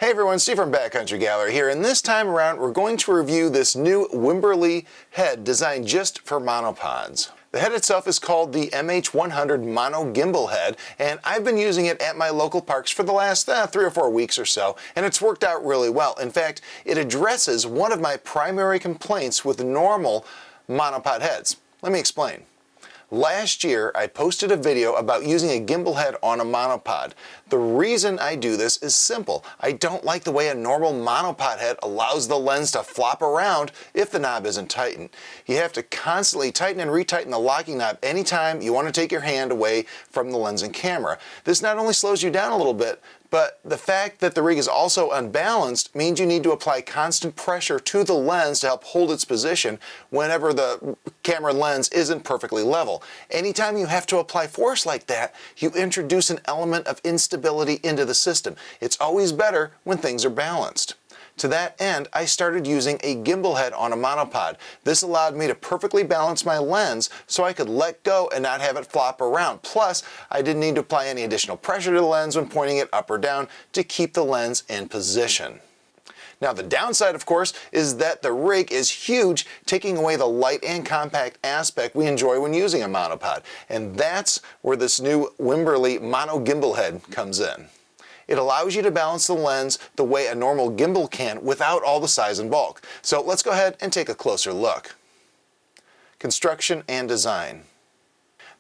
Hey everyone, Steve from Backcountry Gallery here, and this time around we're going to review this new Wimberley head designed just for monopods. The head itself is called the MH100 MonoGimbal head, and I've been using it at my local parks for the last 3 or 4 weeks or so, and it's worked out really well. In fact, it addresses one of my primary complaints with normal monopod heads. Let me explain. Last year, I posted a video about using a gimbal head on a monopod. The reason I do this is simple. I don't like the way a normal monopod head allows the lens to flop around if the knob isn't tightened. You have to constantly tighten and retighten the locking knob anytime you want to take your hand away from the lens and camera. This not only slows you down a little bit, but the fact that the rig is also unbalanced means you need to apply constant pressure to the lens to help hold its position whenever the camera lens isn't perfectly level. Anytime you have to apply force like that, you introduce an element of instability into the system. It's always better when things are balanced. To that end, I started using a gimbal head on a monopod. This allowed me to perfectly balance my lens so I could let go and not have it flop around. Plus, I didn't need to apply any additional pressure to the lens when pointing it up or down to keep the lens in position. Now, the downside, of course, is that the rig is huge, taking away the light and compact aspect we enjoy when using a monopod. And that's where this new Wimberley MonoGimbal head comes in. It allows you to balance the lens the way a normal gimbal can without all the size and bulk. So let's go ahead and take a closer look. Construction and design.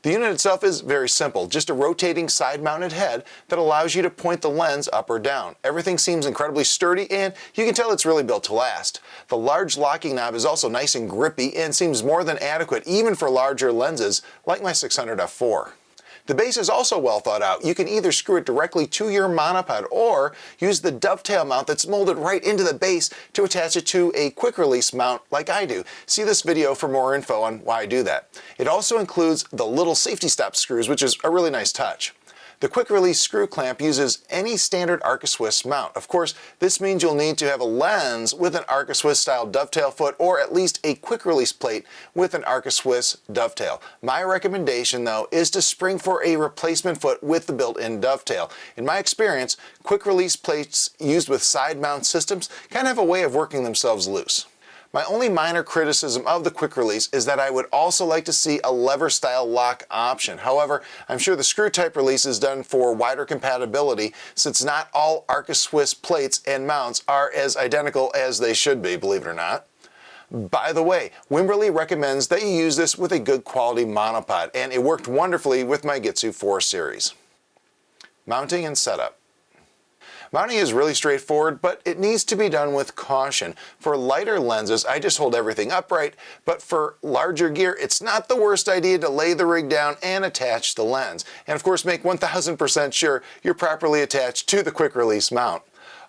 The unit itself is very simple, just a rotating side-mounted head that allows you to point the lens up or down. Everything seems incredibly sturdy, and you can tell it's really built to last. The large locking knob is also nice and grippy and seems more than adequate even for larger lenses like my 600 f4. The base is also well thought out. You can either screw it directly to your monopod or use the dovetail mount that's molded right into the base to attach it to a quick release mount like I do. See this video for more info on why I do that. It also includes the little safety stop screws, which is a really nice touch. The quick release screw clamp uses any standard Arca-Swiss mount. Of course, this means you'll need to have a lens with an Arca-Swiss style dovetail foot or at least a quick release plate with an Arca-Swiss dovetail. My recommendation though is to spring for a replacement foot with the built-in dovetail. In my experience, quick release plates used with side mount systems kind of have a way of working themselves loose. My only minor criticism of the quick release is that I would also like to see a lever style lock option. However, I'm sure the screw type release is done for wider compatibility since not all Arca-Swiss plates and mounts are as identical as they should be, believe it or not. By the way, Wimberley recommends that you use this with a good quality monopod, and it worked wonderfully with my Gitsu 4 series. Mounting and setup. Mounting is really straightforward, but it needs to be done with caution. For lighter lenses, I just hold everything upright, but for larger gear, it's not the worst idea to lay the rig down and attach the lens. And of course, make 1000% sure you're properly attached to the quick release mount.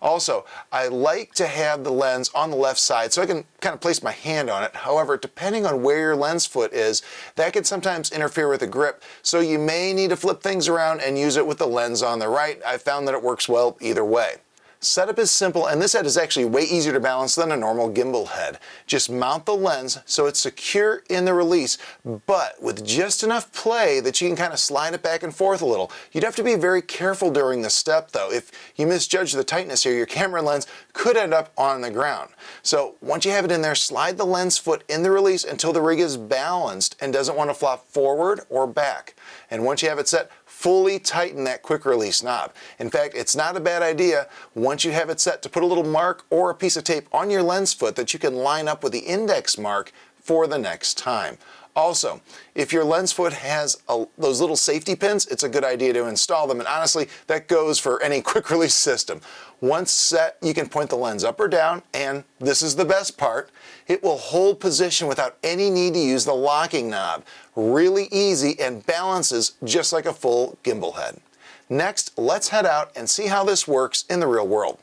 Also, I like to have the lens on the left side so I can kind of place my hand on it. However, depending on where your lens foot is, that can sometimes interfere with the grip, so you may need to flip things around and use it with the lens on the right. I've found that it works well either way. Setup is simple, and this head is actually way easier to balance than a normal gimbal head. Just mount the lens so it's secure in the release, but with just enough play that you can kind of slide it back and forth a little. You'd have to be very careful during this step though. If you misjudge the tightness here, your camera lens could end up on the ground. So once you have it in there, slide the lens foot in the release until the rig is balanced and doesn't want to flop forward or back. And once you have it set, fully tighten that quick release knob. In fact, it's not a bad idea once you have it set to put a little mark or a piece of tape on your lens foot that you can line up with the index mark for the next time. Also, if your lens foot has those little safety pins, it's a good idea to install them, and honestly, that goes for any quick release system. Once set, you can point the lens up or down, and this is the best part, it will hold position without any need to use the locking knob. Really easy and balances just like a full gimbal head. Next, let's head out and see how this works in the real world.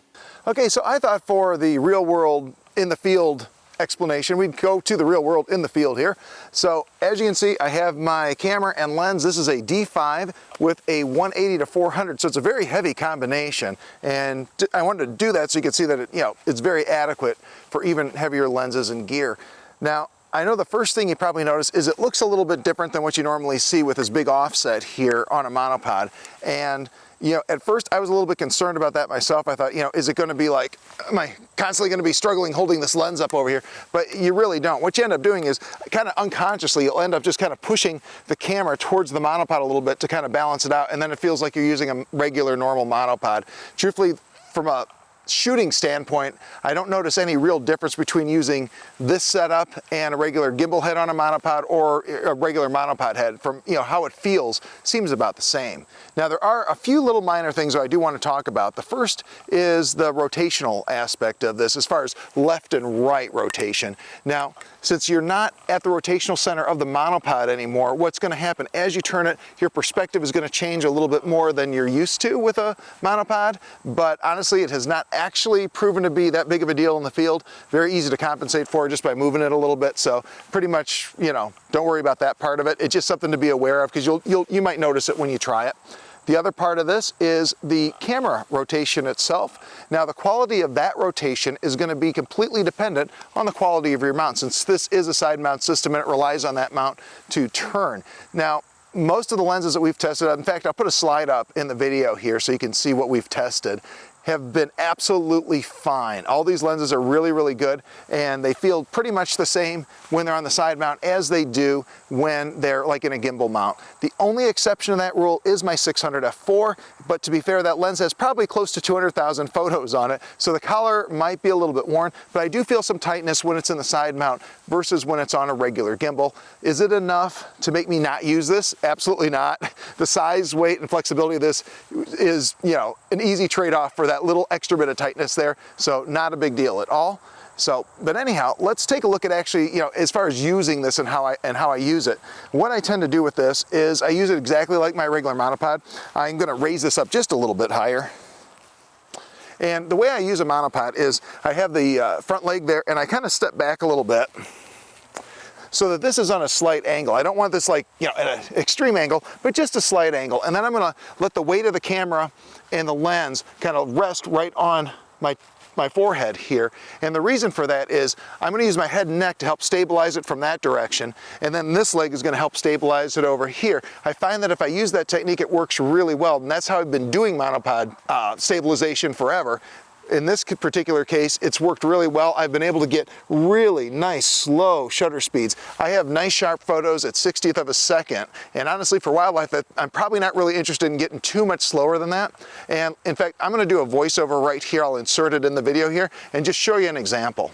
Okay, so I thought for the real world in the field explanation, we'd go to the real world in the field here. So as you can see, I have my camera and lens. This is a D5 with a 180 to 400, so it's a very heavy combination, and I wanted to do that so you can see that it's very adequate for even heavier lenses and gear. Now, I know the first thing you probably notice is it looks a little bit different than what you normally see with this big offset here on a monopod. And you know, at first I was a little bit concerned about that myself. I thought, you know, is it going to be like, am I constantly going to be struggling holding this lens up over here? But you really don't. What you end up doing is kind of unconsciously, you'll end up just kind of pushing the camera towards the monopod a little bit to kind of balance it out. And then it feels like you're using a regular normal monopod. Truthfully, from a shooting standpoint, I don't notice any real difference between using this setup and a regular gimbal head on a monopod or a regular monopod head. From, you know, how it feels seems about the same. Now there are a few little minor things that I do want to talk about. The first is the rotational aspect of this as far as left and right rotation. Now, since you're not at the rotational center of the monopod anymore, what's going to happen as you turn it, your perspective is going to change a little bit more than you're used to with a monopod, but honestly it has not actually proven to be that big of a deal in the field. Very easy to compensate for just by moving it a little bit, so pretty much, you know, don't worry about that part of it. It's just something to be aware of because you might notice it when you try it. The other part of this is the camera rotation itself. Now the quality of that rotation is going to be completely dependent on the quality of your mount, since this is a side mount system and it relies on that mount to turn. Now most of the lenses that we've tested, in fact I'll put a slide up in the video here so you can see what we've tested, have been absolutely fine. All these lenses are really, really good, and they feel pretty much the same when they're on the side mount as they do when they're like in a gimbal mount. The only exception to that rule is my 600 f4, but to be fair, that lens has probably close to 200,000 photos on it, so the collar might be a little bit worn, but I do feel some tightness when it's in the side mount versus when it's on a regular gimbal. Is it enough to make me not use this? Absolutely not. The size, weight, and flexibility of this is, you know, an easy trade-off for that little extra bit of tightness there, so not a big deal at all. So, but anyhow, let's take a look at actually, you know, as far as using this and how I use it. What I tend to do with this is I use it exactly like my regular monopod. I'm going to raise this up just a little bit higher. And the way I use a monopod is I have the front leg there and I kind of step back a little bit so that this is on a slight angle. I don't want this like, you know, at an extreme angle, but just a slight angle. And then I'm going to let the weight of the camera and the lens kind of rest right on my forehead here. And the reason for that is I'm going to use my head and neck to help stabilize it from that direction, and then this leg is going to help stabilize it over here. I find that if I use that technique, it works really well, and that's how I've been doing monopod stabilization forever. In this particular case, it's worked really well. I've been able to get really nice, slow shutter speeds. I have nice, sharp photos at 60th of a second. And honestly, for wildlife, I'm probably not really interested in getting too much slower than that. And in fact, I'm going to do a voiceover right here. I'll insert it in the video here and just show you an example.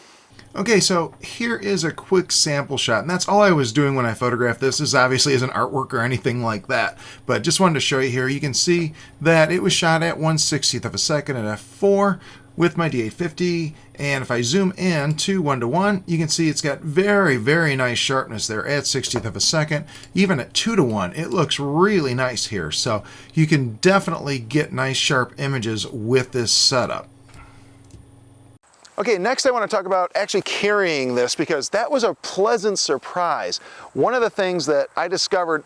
Okay, so here is a quick sample shot, and that's all I was doing when I photographed this. This obviously isn't artwork or anything like that, but just wanted to show you here. You can see that it was shot at 1/60th of a second at f4 with my D850, and if I zoom in to 1:1, you can see it's got very, very nice sharpness there at 60th of a second. Even at 2:1, it looks really nice here, so you can definitely get nice sharp images with this setup. Okay, next I want to talk about actually carrying this, because that was a pleasant surprise. One of the things that I discovered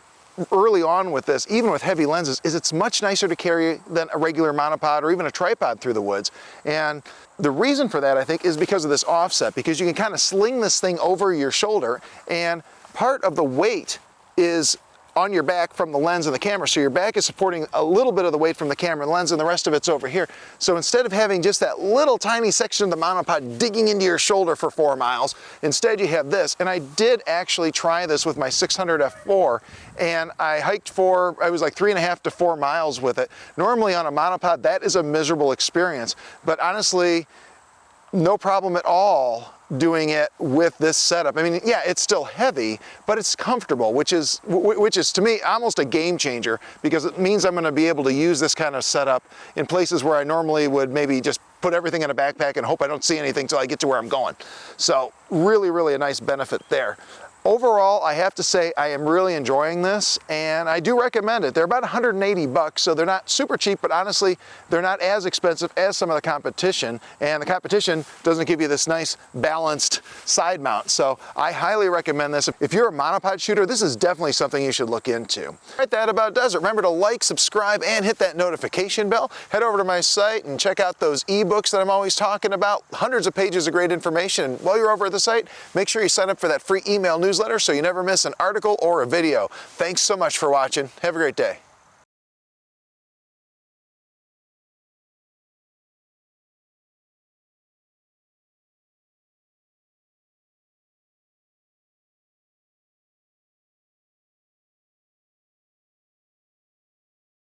early on with this, even with heavy lenses, is it's much nicer to carry than a regular monopod or even a tripod through the woods. And the reason for that, I think, is because of this offset, because you can kind of sling this thing over your shoulder, and part of the weight is on your back from the lens and the camera, so your back is supporting a little bit of the weight from the camera and lens, and the rest of it's over here. So instead of having just that little tiny section of the monopod digging into your shoulder for 4 miles, instead you have this. And I did actually try this with my 600 f4, and I hiked for, I was like 3.5 to 4 miles with it. Normally on a monopod, that is a miserable experience, but honestly, no problem at all doing it with this setup. I mean, yeah, it's still heavy, but it's comfortable, which is to me almost a game changer, because it means I'm going to be able to use this kind of setup in places where I normally would maybe just put everything in a backpack and hope I don't see anything till I get to where I'm going. So really, really a nice benefit there. Overall, I have to say I am really enjoying this, and I do recommend it. They're about 180 bucks, so they're not super cheap, but honestly, they're not as expensive as some of the competition, and the competition doesn't give you this nice balanced side mount. So I highly recommend this. If you're a monopod shooter, this is definitely something you should look into. All right, that about does it. Remember to like, subscribe, and hit that notification bell. Head over to my site and check out those ebooks that I'm always talking about. Hundreds of pages of great information. While you're over at this website. Make sure you sign up for that free email newsletter so you never miss an article or a video. Thanks so much for watching. Have a great day.